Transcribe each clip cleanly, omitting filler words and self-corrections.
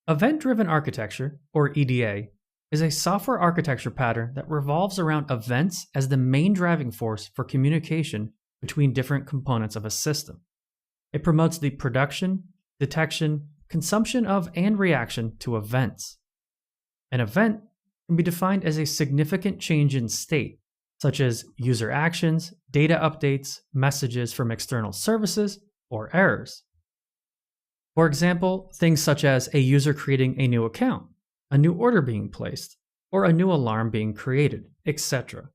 Event-driven architecture, or EDA, is a software architecture pattern that revolves around events as the main driving force for communication between different components of a system. It promotes the production, detection, consumption of, and reaction to events. An event can be defined as a significant change in state, such as user actions, data updates, messages from external services, or errors. For example, things such as a user creating a new account, a new order being placed, or a new alarm being created, etc.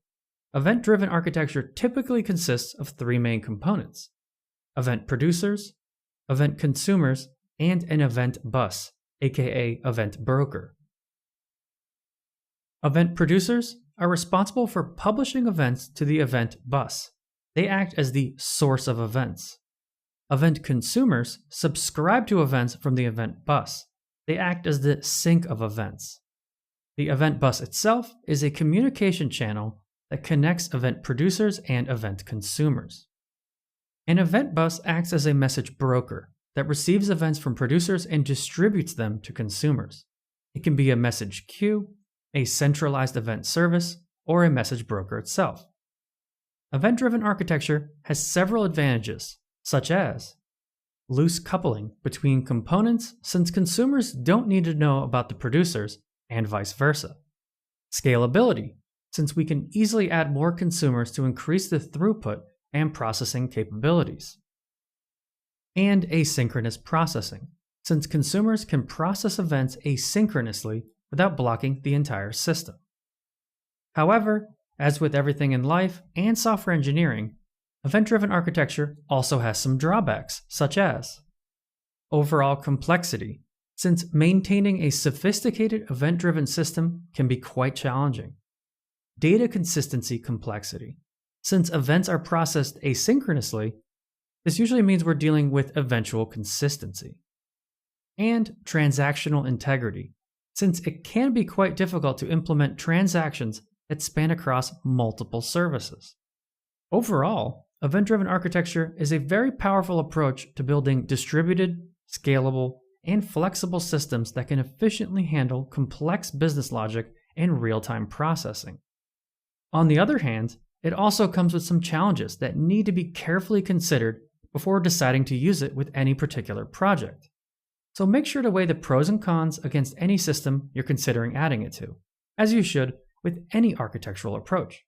Event-driven architecture typically consists of three main components: event producers, event consumers, and an event bus, aka event broker. Event producers are responsible for publishing events to the event bus. They act as the source of events. Event consumers subscribe to events from the event bus. They act as the sink of events. The event bus itself is a communication channel that connects event producers and event consumers. An event bus acts as a message broker that receives events from producers and distributes them to consumers. It can be a message queue, a centralized event service, or a message broker itself. Event-driven architecture has several advantages, such as loose coupling between components since consumers don't need to know about the producers, and vice versa. Scalability, since we can easily add more consumers to increase the throughput and processing capabilities. And asynchronous processing, since consumers can process events asynchronously without blocking the entire system. However, as with everything in life and software engineering, event-driven architecture also has some drawbacks, such as overall complexity, since maintaining a sophisticated event-driven system can be quite challenging. Data consistency complexity, since events are processed asynchronously, this usually means we're dealing with eventual consistency. And transactional integrity, since it can be quite difficult to implement transactions that span across multiple services. Overall, event-driven architecture is a very powerful approach to building distributed, scalable, and flexible systems that can efficiently handle complex business logic and real-time processing. On the other hand, it also comes with some challenges that need to be carefully considered before deciding to use it with any particular project. So make sure to weigh the pros and cons against any system you're considering adding it to, as you should with any architectural approach.